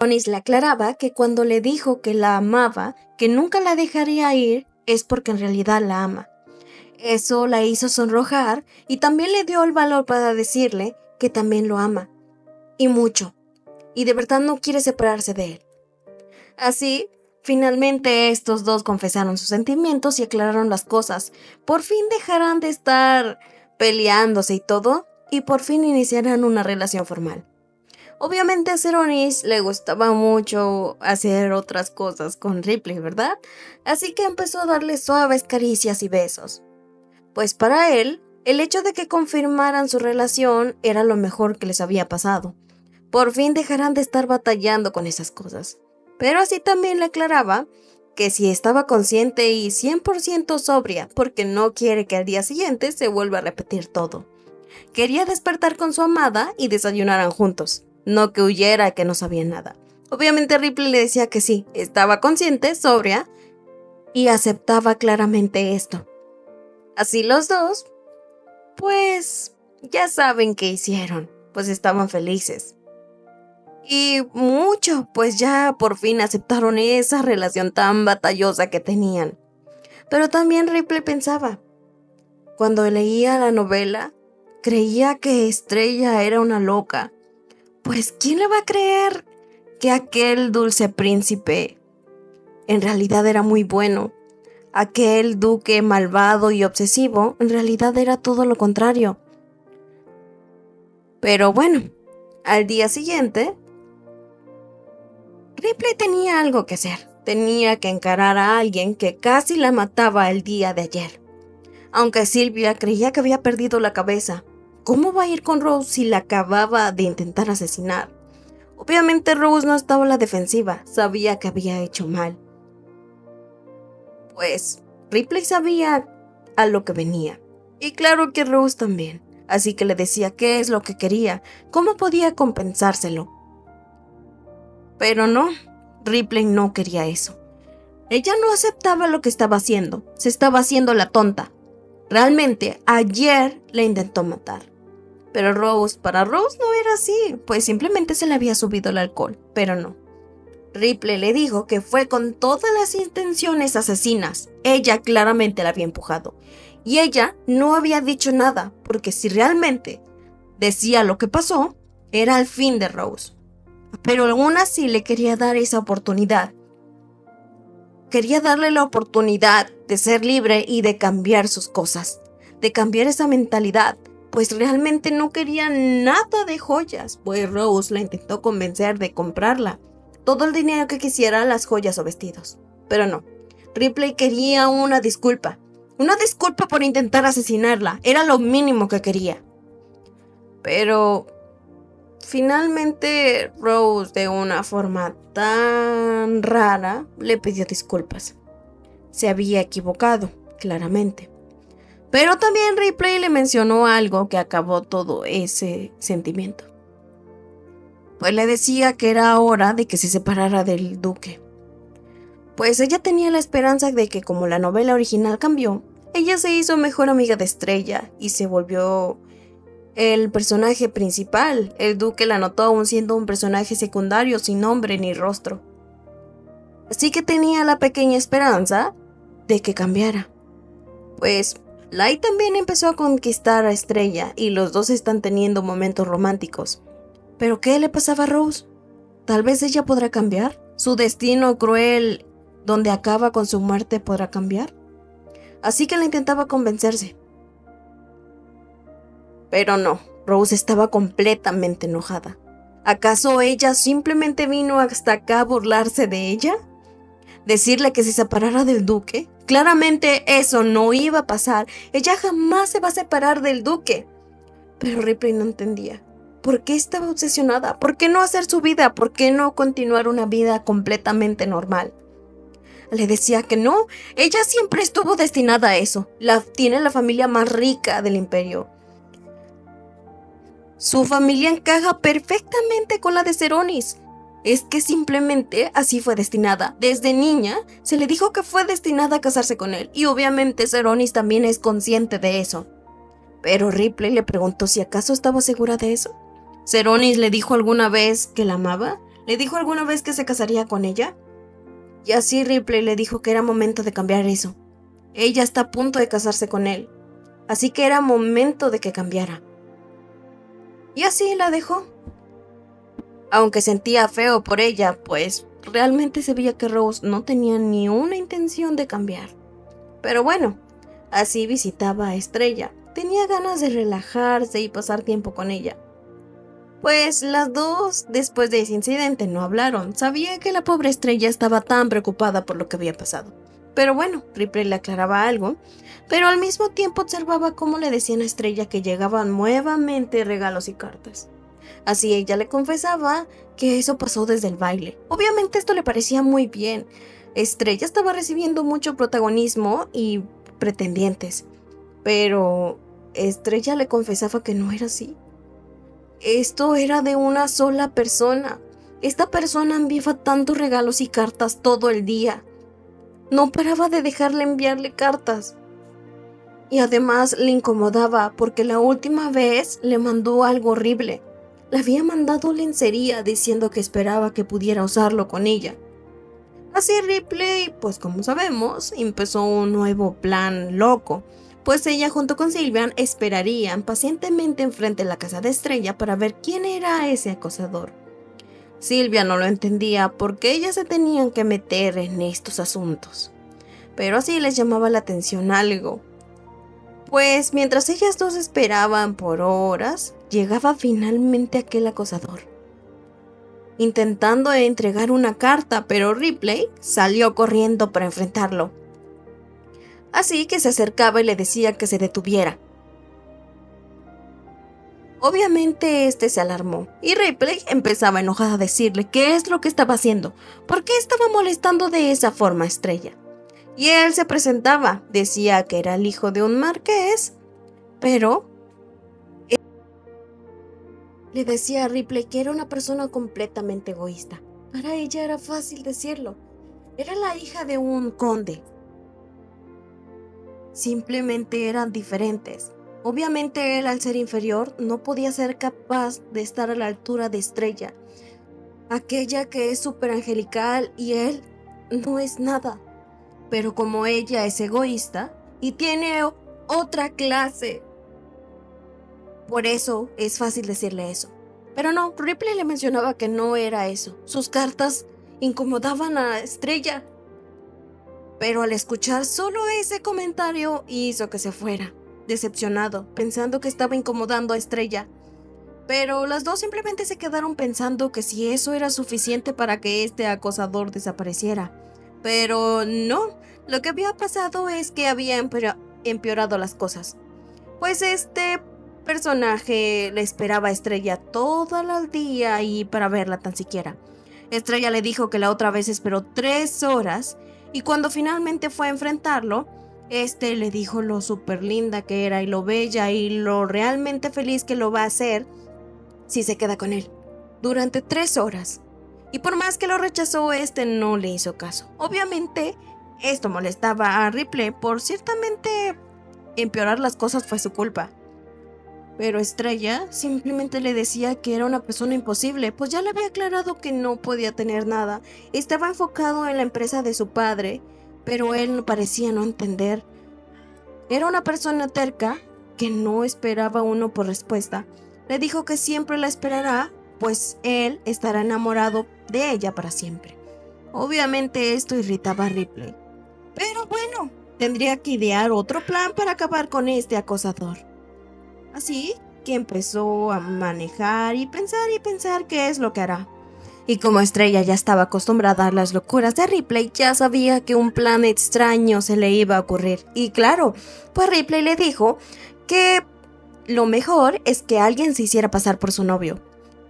Onis le aclaraba que cuando le dijo que la amaba, que nunca la dejaría ir, es porque en realidad la ama. Eso la hizo sonrojar y también le dio el valor para decirle que también lo ama. Y mucho. Y de verdad no quiere separarse de él. Así, finalmente estos dos confesaron sus sentimientos y aclararon las cosas. Por fin dejarán de estar peleándose y todo, y por fin iniciarán una relación formal. Obviamente a Ceronis le gustaba mucho hacer otras cosas con Ripley, ¿verdad? Así que empezó a darle suaves caricias y besos. Pues para él, el hecho de que confirmaran su relación era lo mejor que les había pasado. Por fin dejarán de estar batallando con esas cosas. Pero así también le aclaraba que si estaba consciente y 100% sobria, porque no quiere que al día siguiente se vuelva a repetir todo. Quería despertar con su amada y desayunaran juntos, no que huyera que no sabía nada. Obviamente Ripley le decía que sí, estaba consciente, sobria, y aceptaba claramente esto. Así los dos, pues ya saben qué hicieron, pues estaban felices. Y mucho, pues ya por fin aceptaron esa relación tan batallosa que tenían. Pero también Ripley pensaba, cuando leía la novela, creía que Estrella era una loca. Pues ¿quién le va a creer que aquel dulce príncipe en realidad era muy bueno? Aquel duque malvado y obsesivo en realidad era todo lo contrario. Pero bueno, al día siguiente, Ripley tenía algo que hacer. Tenía que encarar a alguien que casi la mataba el día de ayer. Aunque Sylvia creía que había perdido la cabeza. ¿Cómo va a ir con Rose si la acababa de intentar asesinar? Obviamente Rose no estaba a la defensiva, sabía que había hecho mal. Pues Ripley sabía a lo que venía. Y claro que Rose también. Así que le decía qué es lo que quería, cómo podía compensárselo. Pero no, Ripley no quería eso. Ella no aceptaba lo que estaba haciendo, se estaba haciendo la tonta. Realmente, ayer le intentó matar. Pero para Rose no era así, pues simplemente se le había subido el alcohol, pero no. Ripley le dijo que fue con todas las intenciones asesinas. Ella claramente la había empujado. Y ella no había dicho nada, porque si realmente decía lo que pasó, era el fin de Rose. Pero aún así le quería dar esa oportunidad. Quería darle la oportunidad de ser libre y de cambiar sus cosas, de cambiar esa mentalidad, pues realmente no quería nada de joyas, pues Rose la intentó convencer de comprarla todo el dinero que quisiera, las joyas o vestidos. Pero no, Ripley quería una disculpa por intentar asesinarla, era lo mínimo que quería. Pero finalmente Rose, de una forma tan rara, le pidió disculpas. Se había equivocado, claramente. Pero también Ripley le mencionó algo que acabó todo ese sentimiento. Pues le decía que era hora de que se separara del duque. Pues ella tenía la esperanza de que, como la novela original cambió, ella se hizo mejor amiga de Estrella y se volvió el personaje principal. El duque la notó aún siendo un personaje secundario sin nombre ni rostro. Así que tenía la pequeña esperanza de que cambiara. Pues Light también empezó a conquistar a Estrella y los dos están teniendo momentos románticos. ¿Pero qué le pasaba a Rose? ¿Tal vez ella podrá cambiar? ¿Su destino cruel, donde acaba con su muerte, podrá cambiar? Así que la intentaba convencerse. Pero no, Rose estaba completamente enojada. ¿Acaso ella simplemente vino hasta acá a burlarse de ella? ¿Decirle que se separara del duque? Claramente eso no iba a pasar. Ella jamás se va a separar del duque. Pero Ripley no entendía. ¿Por qué estaba obsesionada? ¿Por qué no hacer su vida? ¿Por qué no continuar una vida completamente normal? Le decía que no, ella siempre estuvo destinada a eso. Tiene la familia más rica del imperio. Su familia encaja perfectamente con la de Ceronis. Es que simplemente así fue destinada. Desde niña se le dijo que fue destinada a casarse con él. Y obviamente Ceronis también es consciente de eso. Pero Ripley le preguntó si acaso estaba segura de eso. ¿Ceronis le dijo alguna vez que la amaba? ¿Le dijo alguna vez que se casaría con ella? Y así Ripley le dijo que era momento de cambiar eso. Ella está a punto de casarse con él, así que era momento de que cambiara. Y así la dejó. Aunque sentía feo por ella, pues realmente se veía que Rose no tenía ni una intención de cambiar. Pero bueno, así visitaba a Estrella. Tenía ganas de relajarse y pasar tiempo con ella. Pues las dos, después de ese incidente, no hablaron. Sabía que la pobre Estrella estaba tan preocupada por lo que había pasado. Pero bueno, Ripley le aclaraba algo, pero al mismo tiempo observaba cómo le decían a Estrella que llegaban nuevamente regalos y cartas. Así ella le confesaba que eso pasó desde el baile. Obviamente esto le parecía muy bien. Estrella estaba recibiendo mucho protagonismo y pretendientes, pero Estrella le confesaba que no era así. Esto era de una sola persona. Esta persona enviaba tantos regalos y cartas todo el día. No paraba de dejarle enviarle cartas. Y además le incomodaba porque la última vez le mandó algo horrible. Le había mandado lencería diciendo que esperaba que pudiera usarlo con ella. Así Ripley, pues como sabemos, empezó un nuevo plan loco, pues ella junto con Sylvian esperarían pacientemente enfrente de la casa de Estrella para ver quién era ese acosador. Sylvia no lo entendía porque ellas se tenían que meter en estos asuntos, pero así les llamaba la atención algo. Pues mientras ellas dos esperaban por horas, llegaba finalmente aquel acosador, intentando entregar una carta, pero Ripley salió corriendo para enfrentarlo. Así que se acercaba y le decía que se detuviera. Obviamente este se alarmó, y Ripley empezaba enojada a decirle qué es lo que estaba haciendo, por qué estaba molestando de esa forma a Estrella. Y él se presentaba, decía que era el hijo de un marqués, pero le decía a Ripley que era una persona completamente egoísta. Para ella era fácil decirlo. Era la hija de un conde. Simplemente eran diferentes. Obviamente él, al ser inferior, no podía ser capaz de estar a la altura de Estrella, aquella que es súper angelical, y él no es nada. Pero como ella es egoísta y tiene otra clase, por eso es fácil decirle eso. Pero no, Ripley le mencionaba que no era eso. Sus cartas incomodaban a Estrella. Pero al escuchar solo ese comentario hizo que se fuera, decepcionado, pensando que estaba incomodando a Estrella. Pero las dos simplemente se quedaron pensando que si eso era suficiente para que este acosador desapareciera. Pero no, lo que había pasado es que había empeorado las cosas. Pues este personaje le esperaba a Estrella todo el día y para verla tan siquiera. Estrella le dijo que la otra vez esperó 3 horas y cuando finalmente fue a enfrentarlo, este le dijo lo súper linda que era y lo bella y lo realmente feliz que lo va a hacer si se queda con él durante 3 horas. Y por más que lo rechazó, este no le hizo caso. Obviamente, esto molestaba a Ripley por ciertamente empeorar las cosas fue su culpa. Pero Estrella simplemente le decía que era una persona imposible, pues ya le había aclarado que no podía tener nada. Estaba enfocado en la empresa de su padre, pero él no parecía no entender. Era una persona terca que no esperaba uno por respuesta. Le dijo que siempre la esperará, pues él estará enamorado de ella para siempre. Obviamente esto irritaba a Ripley. Pero bueno, tendría que idear otro plan para acabar con este acosador. Así que empezó a manejar y pensar qué es lo que hará. Y como Estrella ya estaba acostumbrada a las locuras de Ripley, ya sabía que un plan extraño se le iba a ocurrir. Y claro, pues Ripley le dijo que lo mejor es que alguien se hiciera pasar por su novio.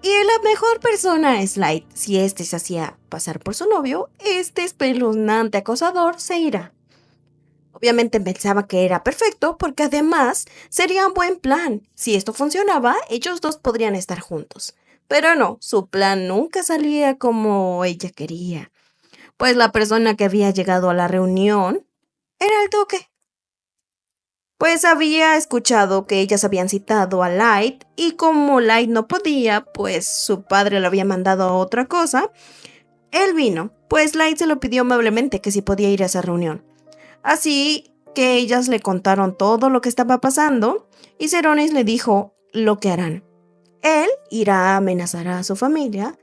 Y la mejor persona es Light. Si este se hacía pasar por su novio, este espeluznante acosador se irá. Obviamente pensaba que era perfecto porque además sería un buen plan. Si esto funcionaba, ellos dos podrían estar juntos. Pero no, su plan nunca salía como ella quería, pues la persona que había llegado a la reunión era el duque. pues había escuchado que ellas habían citado a Light y como Light no podía, pues su padre le había mandado a otra cosa, él vino, pues Light se lo pidió amablemente que si podía ir a esa reunión. Así que ellas le contaron todo lo que estaba pasando y Ceronis le dijo lo que harán. Él irá a amenazar a su familia,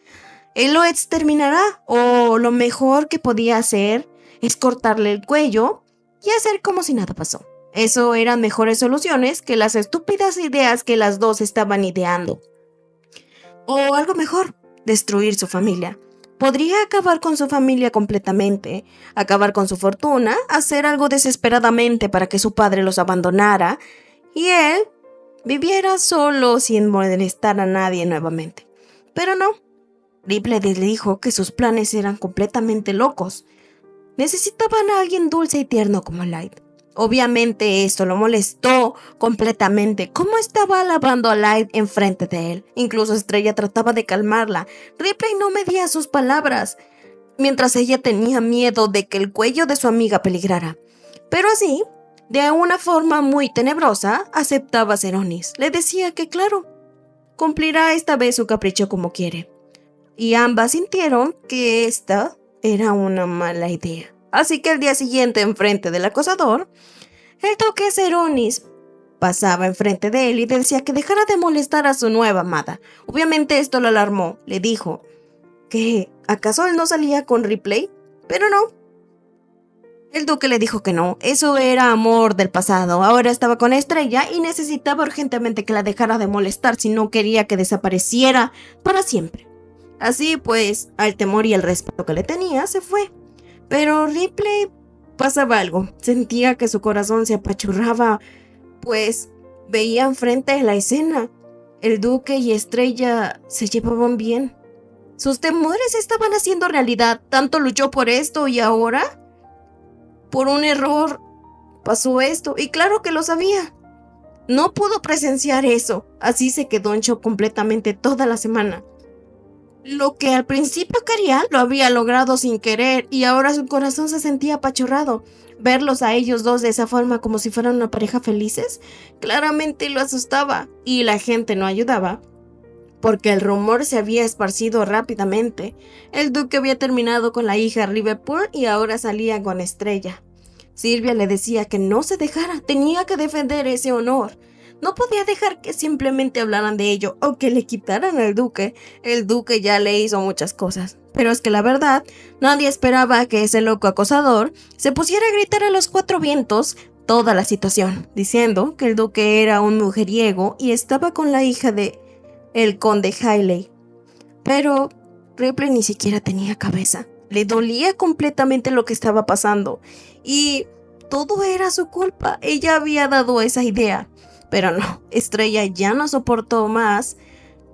él lo exterminará o lo mejor que podía hacer es cortarle el cuello y hacer como si nada pasó. Eso eran mejores soluciones que las estúpidas ideas que las dos estaban ideando. O algo mejor, destruir su familia. Podría acabar con su familia completamente, acabar con su fortuna, hacer algo desesperadamente para que su padre los abandonara y él viviera solo sin molestar a nadie nuevamente. Pero no, Ripley le dijo que sus planes eran completamente locos. Necesitaban a alguien dulce y tierno como Light. Obviamente esto lo molestó completamente. ¿Cómo estaba alabando a Light enfrente de él? Incluso Estrella trataba de calmarla. Ripley no medía sus palabras, mientras ella tenía miedo de que el cuello de su amiga peligrara. Pero así, de una forma muy tenebrosa, aceptaba a Ceronis. Le decía que claro, cumplirá esta vez su capricho como quiere. Y ambas sintieron que esta era una mala idea. Así que el día siguiente, enfrente del acosador, el duque Ceronis pasaba enfrente de él y decía que dejara de molestar a su nueva amada. Obviamente esto lo alarmó. Le dijo que ¿acaso él no salía con Ripley? Pero no. El duque le dijo que no, eso era amor del pasado. Ahora estaba con Estrella y necesitaba urgentemente que la dejara de molestar si no quería que desapareciera para siempre. Así pues, al temor y el respeto que le tenía, se fue. Pero Ripley pasaba algo. Sentía que su corazón se apachurraba, pues veía enfrente de la escena. El duque y Estrella se llevaban bien. Sus temores estaban haciendo realidad. Tanto luchó por esto y ahora, por un error, pasó esto. Y claro que lo sabía. No pudo presenciar eso. Así se quedó en shock completamente toda la semana. Lo que al principio quería lo había logrado sin querer y ahora su corazón se sentía apachurrado. Verlos a ellos dos de esa forma como si fueran una pareja felices, claramente lo asustaba y la gente no ayudaba, porque el rumor se había esparcido rápidamente. El duque había terminado con la hija Liverpool y ahora salía con Estrella. Silvia le decía que no se dejara, tenía que defender ese honor. No podía dejar que simplemente hablaran de ello o que le quitaran al duque. El duque ya le hizo muchas cosas. Pero es que la verdad, nadie esperaba que ese loco acosador se pusiera a gritar a los cuatro vientos toda la situación, diciendo que el duque era un mujeriego y estaba con la hija de el conde Hailey. Pero Ripley ni siquiera tenía cabeza. Le dolía completamente lo que estaba pasando. Y todo era su culpa. Ella había dado esa idea. Pero no, Estrella ya no soportó más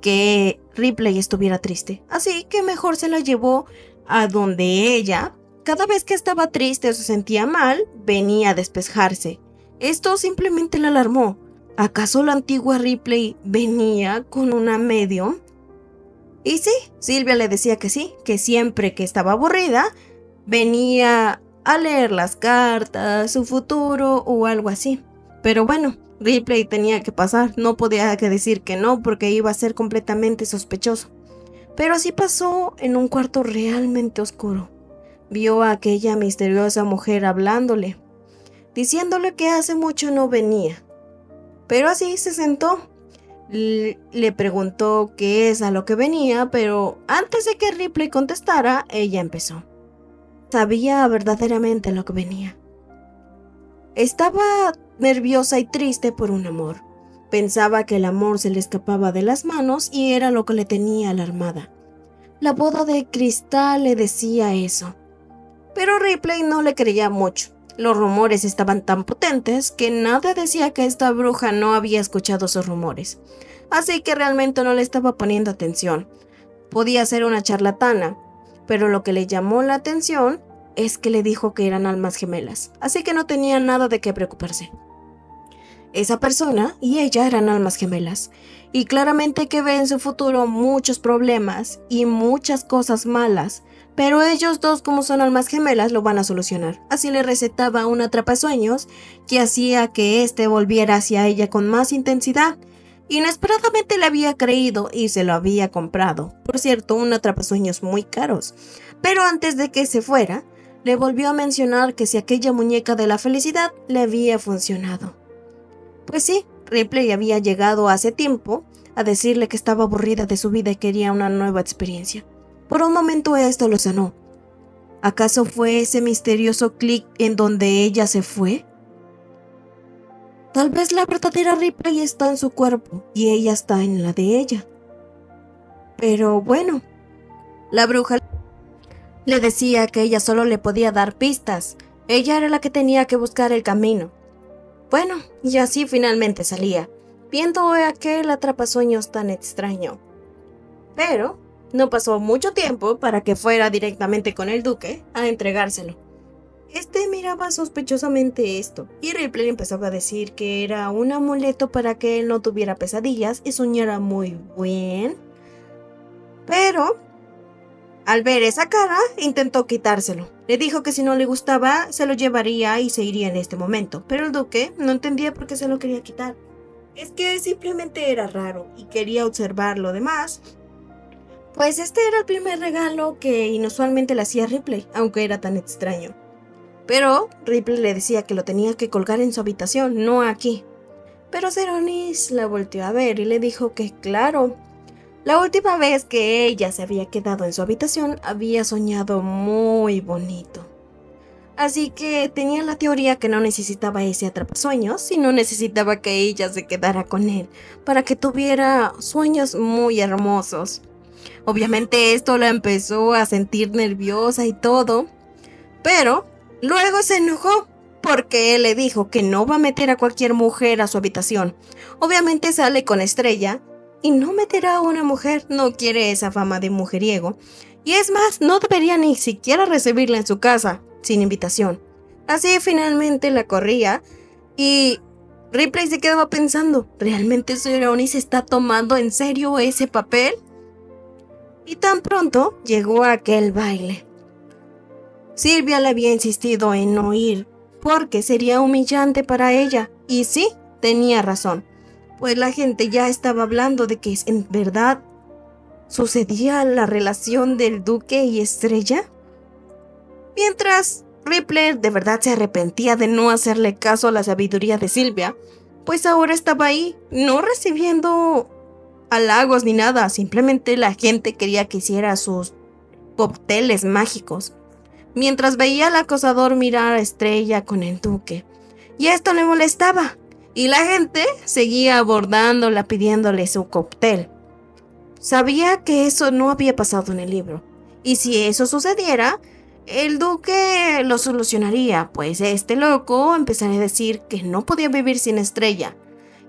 que Ripley estuviera triste. Así que mejor se la llevó a donde ella, cada vez que estaba triste o se sentía mal, venía a despejarse. Esto simplemente la alarmó. ¿Acaso la antigua Ripley venía con una medium? Y sí, Silvia le decía que sí, que siempre que estaba aburrida, venía a leer las cartas, su futuro o algo así. Pero bueno, Ripley tenía que pasar, no podía decir que no porque iba a ser completamente sospechoso. Pero así pasó en un cuarto realmente oscuro. Vio a aquella misteriosa mujer hablándole, diciéndole que hace mucho no venía. Pero así se sentó. Le preguntó qué es a lo que venía, pero antes de que Ripley contestara, ella empezó. Sabía verdaderamente lo que venía. Estaba nerviosa y triste por un amor. Pensaba que el amor se le escapaba de las manos y era lo que le tenía alarmada. La boda de cristal le decía eso. Pero Ripley no le creía mucho. Los rumores estaban tan potentes que nada decía que esta bruja no había escuchado esos rumores. Así que realmente no le estaba poniendo atención. Podía ser una charlatana, pero lo que le llamó la atención es que le dijo que eran almas gemelas, así que no tenía nada de qué preocuparse. Esa persona y ella eran almas gemelas, y claramente que ve en su futuro muchos problemas y muchas cosas malas. Pero ellos dos, como son almas gemelas, lo van a solucionar. Así le recetaba un atrapasueños que hacía que éste volviera hacia ella con más intensidad. Inesperadamente le había creído y se lo había comprado. Por cierto, un atrapasueños muy caros. Pero antes de que se fuera, le volvió a mencionar que si aquella muñeca de la felicidad le había funcionado. Pues sí, Ripley había llegado hace tiempo a decirle que estaba aburrida de su vida y quería una nueva experiencia. Por un momento esto lo sanó. ¿Acaso fue ese misterioso clic en donde ella se fue? Tal vez la verdadera Ripley está en su cuerpo y ella está en la de ella. Pero bueno, la bruja le decía que ella solo le podía dar pistas. Ella era la que tenía que buscar el camino. Bueno, y así finalmente salía, viendo aquel atrapasueños tan extraño. Pero no pasó mucho tiempo para que fuera directamente con el duque a entregárselo. Este miraba sospechosamente esto, y Ripley empezaba a decir que era un amuleto para que él no tuviera pesadillas y soñara muy bien. Pero al ver esa cara, intentó quitárselo. Le dijo que si no le gustaba, se lo llevaría y se iría en este momento. Pero el duque no entendía por qué se lo quería quitar. Es que simplemente era raro y quería observar lo demás. Pues este era el primer regalo que inusualmente le hacía Ripley, aunque era tan extraño. Pero Ripley le decía que lo tenía que colgar en su habitación, no aquí. Pero Seronis la volteó a ver y le dijo que claro, la última vez que ella se había quedado en su habitación había soñado muy bonito. Así que tenía la teoría que no necesitaba ese atrapasueños, sino necesitaba que ella se quedara con él, para que tuviera sueños muy hermosos. Obviamente esto la empezó a sentir nerviosa y todo, pero luego se enojó porque él le dijo que no va a meter a cualquier mujer a su habitación. Obviamente sale con Estrella y no meterá a una mujer, no quiere esa fama de mujeriego. Y es más, no debería ni siquiera recibirla en su casa, sin invitación. Así finalmente la corría y Ripley se quedaba pensando, ¿realmente Seronis está tomando en serio ese papel? Y tan pronto llegó aquel baile. Silvia le había insistido en no ir, porque sería humillante para ella, y sí, tenía razón, pues la gente ya estaba hablando de que en verdad sucedía la relación del duque y Estrella. Mientras Ripley de verdad se arrepentía de no hacerle caso a la sabiduría de Silvia, pues ahora estaba ahí, no recibiendo halagos ni nada, simplemente la gente quería que hiciera sus cócteles mágicos. Mientras veía al acosador mirar a Estrella con el duque. Y esto le molestaba. Y la gente seguía abordándola pidiéndole su cóctel. Sabía que eso no había pasado en el libro. Y si eso sucediera, el duque lo solucionaría, pues este loco empezaría a decir que no podía vivir sin Estrella.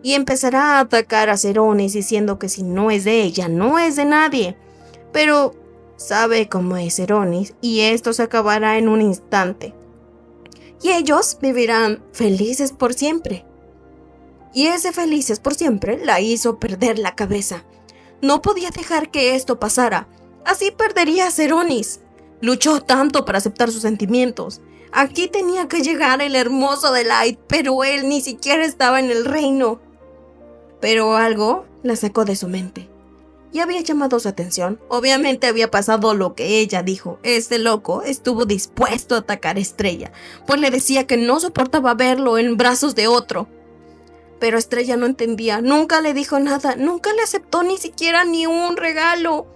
Y empezará a atacar a Seronis diciendo que si no es de ella, no es de nadie. Pero sabe cómo es Seronis y esto se acabará en un instante. Y ellos vivirán felices por siempre. Y ese felices por siempre la hizo perder la cabeza. No podía dejar que esto pasara. Así perdería a Seronis. Luchó tanto para aceptar sus sentimientos. Aquí tenía que llegar el hermoso Delight, pero él ni siquiera estaba en el reino. Pero algo la sacó de su mente. Y había llamado su atención. Obviamente había pasado lo que ella dijo. Este loco estuvo dispuesto a atacar a Estrella, pues le decía que no soportaba verlo en brazos de otro. Pero Estrella no entendía, nunca le dijo nada, nunca le aceptó ni siquiera ni un regalo.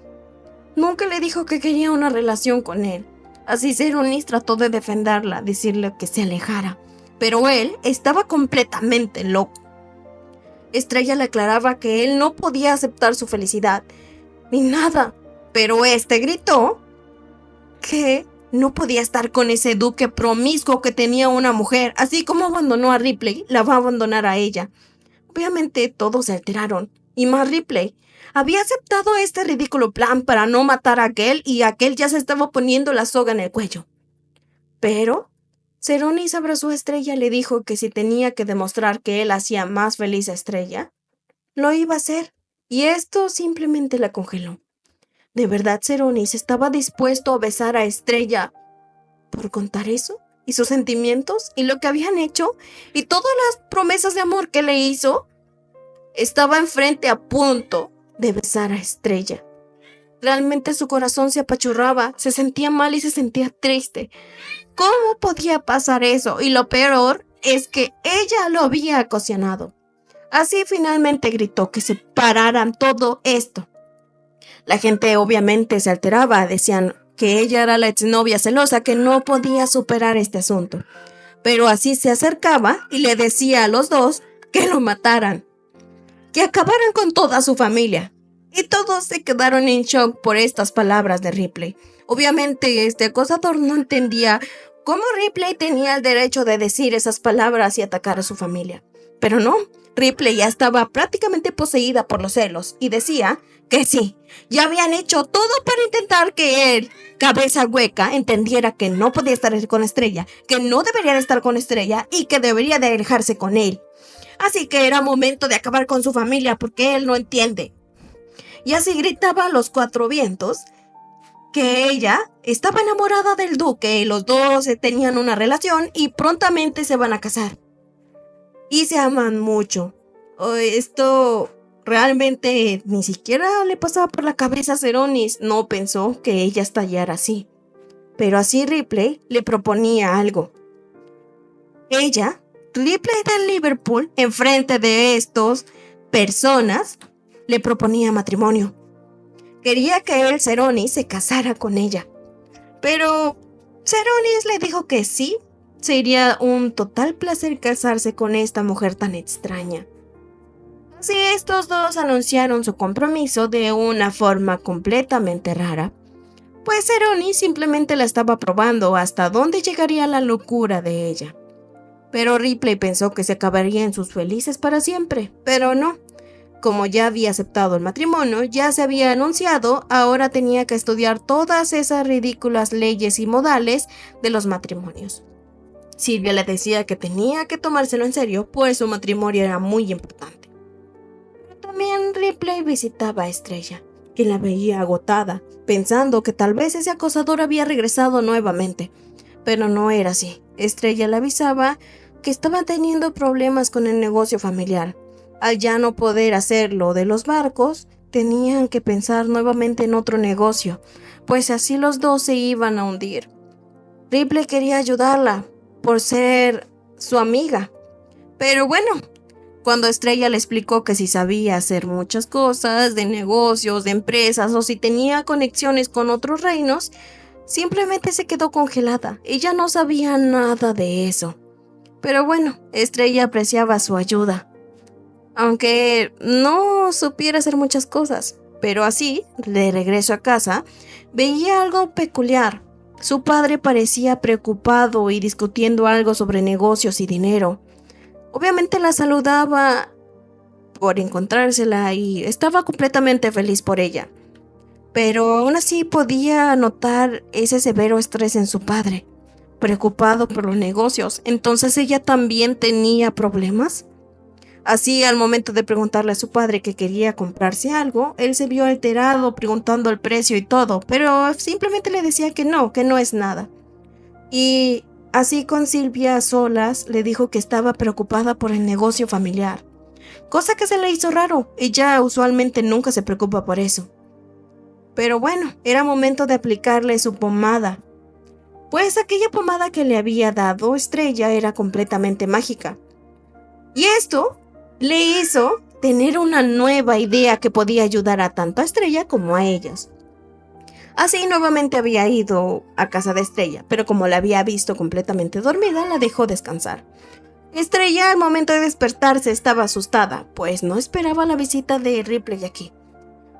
Nunca le dijo que quería una relación con él. Así Seronis trató de defenderla, decirle que se alejara. Pero él estaba completamente loco. Estrella le aclaraba que él no podía aceptar su felicidad, ni nada, pero este gritó que no podía estar con ese duque promiscuo que tenía una mujer, así como abandonó a Ripley, la va a abandonar a ella. Obviamente todos se alteraron, y más Ripley. Había aceptado este ridículo plan para no matar a aquel y aquel ya se estaba poniendo la soga en el cuello. Pero Seronis abrazó a Estrella y le dijo que si tenía que demostrar que él hacía más feliz a Estrella, lo iba a hacer, y esto simplemente la congeló. ¿De verdad Ceronis estaba dispuesto a besar a Estrella por contar eso? ¿Y sus sentimientos? ¿Y lo que habían hecho? ¿Y todas las promesas de amor que le hizo? Estaba enfrente a punto de besar a Estrella. Realmente su corazón se apachurraba, se sentía mal y se sentía triste. ¿Cómo podía pasar eso? Y lo peor es que ella lo había ocasionado. Así finalmente gritó que se pararan todo esto. La gente obviamente se alteraba, decían que ella era la exnovia celosa que no podía superar este asunto. Pero así se acercaba y le decía a los dos que lo mataran, que acabaran con toda su familia. Y todos se quedaron en shock por estas palabras de Ripley. Obviamente este acosador no entendía cómo Ripley tenía el derecho de decir esas palabras y atacar a su familia. Pero no, Ripley ya estaba prácticamente poseída por los celos y decía que sí, ya habían hecho todo para intentar que él, cabeza hueca, entendiera que no podía estar con Estrella, que no debería de estar con Estrella y que debería de alejarse con él. Así que era momento de acabar con su familia porque él no entiende. Y así gritaba a los cuatro vientos que ella estaba enamorada del duque y los dos tenían una relación y prontamente se van a casar. Y se aman mucho. Esto realmente ni siquiera le pasaba por la cabeza a Ceronis. No pensó que ella estallara así. Pero así Ripley le proponía algo. Ripley de Liverpool, enfrente de estos personas, le proponía matrimonio. Quería que él, Ceronis, se casara con ella. Pero Ceronis le dijo que sí. Sería un total placer casarse con esta mujer tan extraña. Así estos dos anunciaron su compromiso de una forma completamente rara, pues Ceronis simplemente la estaba probando hasta dónde llegaría la locura de ella. Pero Ripley pensó que se acabarían sus felices para siempre, pero no. Como ya había aceptado el matrimonio, ya se había anunciado, ahora tenía que estudiar todas esas ridículas leyes y modales de los matrimonios. Silvia le decía que tenía que tomárselo en serio, pues su matrimonio era muy importante. Pero también Ripley visitaba a Estrella, quien la veía agotada, pensando que tal vez ese acosador había regresado nuevamente. Pero no era así. Estrella le avisaba que estaba teniendo problemas con el negocio familiar. Al ya no poder hacerlo de los barcos, tenían que pensar nuevamente en otro negocio, pues así los dos se iban a hundir. Ripley quería ayudarla por ser su amiga. Pero bueno, cuando Estrella le explicó que si sabía hacer muchas cosas, de negocios, de empresas o si tenía conexiones con otros reinos, simplemente se quedó congelada. Ella no sabía nada de eso. Pero bueno, Estrella apreciaba su ayuda, aunque no supiera hacer muchas cosas. Pero así, de regreso a casa, veía algo peculiar. Su padre parecía preocupado y discutiendo algo sobre negocios y dinero. Obviamente la saludaba por encontrársela y estaba completamente feliz por ella. Pero aún así podía notar ese severo estrés en su padre, preocupado por los negocios. ¿Entonces ella también tenía problemas? Así, al momento de preguntarle a su padre que quería comprarse algo, él se vio alterado preguntando el precio y todo, pero simplemente le decía que no es nada. Y así con Silvia a solas le dijo que estaba preocupada por el negocio familiar, cosa que se le hizo raro. Ella usualmente nunca se preocupa por eso. Pero bueno, era momento de aplicarle su pomada, pues aquella pomada que le había dado Estrella era completamente mágica. Y esto le hizo tener una nueva idea que podía ayudar a tanto a Estrella como a ellas. Así nuevamente había ido a casa de Estrella, pero como la había visto completamente dormida, la dejó descansar. Estrella al momento de despertarse estaba asustada, pues no esperaba la visita de Ripley aquí.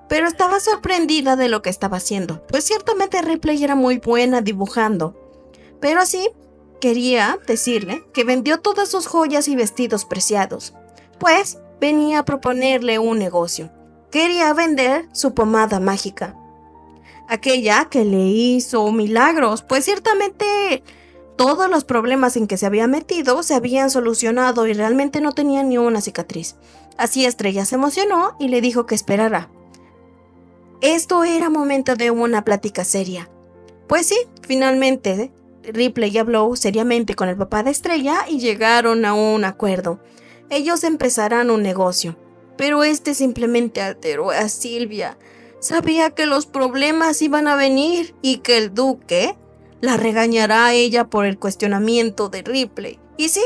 Pero estaba sorprendida de lo que estaba haciendo, pues ciertamente Ripley era muy buena dibujando. Pero así quería decirle que vendió todas sus joyas y vestidos preciados, pues venía a proponerle un negocio. Quería vender su pomada mágica, aquella que le hizo milagros, pues ciertamente todos los problemas en que se había metido se habían solucionado y realmente no tenía ni una cicatriz. Así Estrella se emocionó y le dijo que esperara. Esto era momento de una plática seria. Pues sí, finalmente Ripley habló seriamente con el papá de Estrella y llegaron a un acuerdo. Ellos empezarán un negocio, pero este simplemente alteró a Silvia. Sabía que los problemas iban a venir y que el duque la regañará a ella por el cuestionamiento de Ripley. Y sí,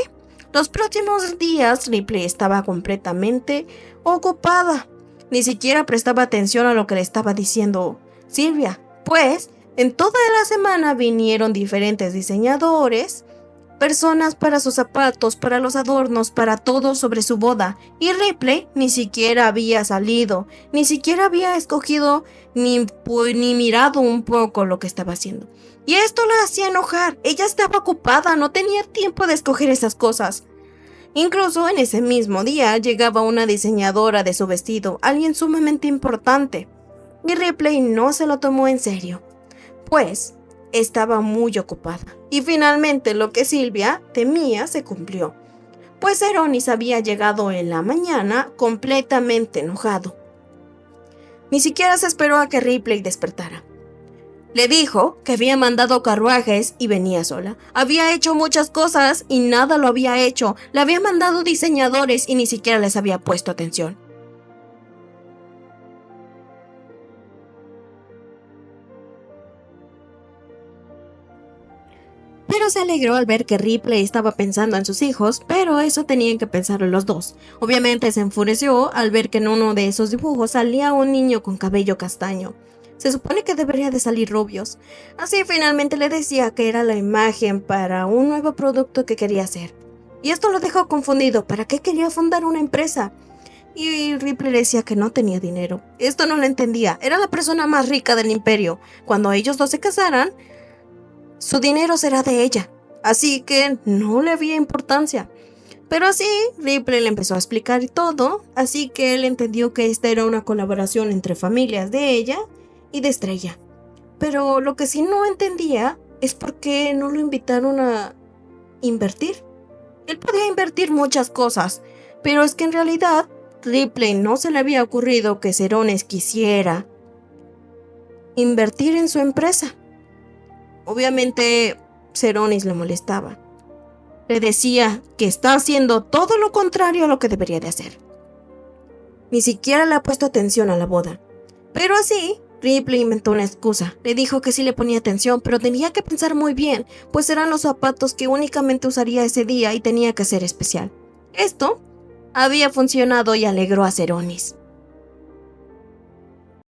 los próximos días Ripley estaba completamente ocupada. Ni siquiera prestaba atención a lo que le estaba diciendo Silvia, pues en toda la semana vinieron diferentes diseñadores, personas para sus zapatos, para los adornos, para todo sobre su boda. Y Ripley ni siquiera había salido, ni siquiera había escogido ni mirado un poco lo que estaba haciendo. Y esto la hacía enojar. Ella estaba ocupada, no tenía tiempo de escoger esas cosas. Incluso en ese mismo día llegaba una diseñadora de su vestido, alguien sumamente importante. Y Ripley no se lo tomó en serio, pues estaba muy ocupada. Y finalmente lo que Silvia temía se cumplió, pues Seronis había llegado en la mañana completamente enojado. Ni siquiera se esperó a que Ripley despertara. Le dijo que había mandado carruajes y venía sola. Había hecho muchas cosas y nada lo había hecho. Le había mandado diseñadores y ni siquiera les había puesto atención. Pero se alegró al ver que Ripley estaba pensando en sus hijos, pero eso tenían que pensarlo los dos. Obviamente se enfureció al ver que en uno de esos dibujos salía un niño con cabello castaño. Se supone que debería de salir rubios. Así finalmente le decía que era la imagen para un nuevo producto que quería hacer. Y esto lo dejó confundido. ¿Para qué quería fundar una empresa? Y Ripley decía que no tenía dinero. Esto no lo entendía. Era la persona más rica del imperio. Cuando ellos dos se casaran, su dinero será de ella, así que no le había importancia. Pero así, Ripley le empezó a explicar todo, así que él entendió que esta era una colaboración entre familias de ella y de Estrella. Pero lo que sí no entendía es por qué no lo invitaron a invertir. Él podía invertir muchas cosas, pero es que en realidad Ripley no se le había ocurrido que Serones quisiera invertir en su empresa. Obviamente, Seronis le molestaba. Le decía que está haciendo todo lo contrario a lo que debería de hacer. Ni siquiera le ha puesto atención a la boda. Pero así, Ripley inventó una excusa. Le dijo que sí le ponía atención, pero tenía que pensar muy bien, pues eran los zapatos que únicamente usaría ese día y tenía que ser especial. Esto había funcionado y alegró a Seronis.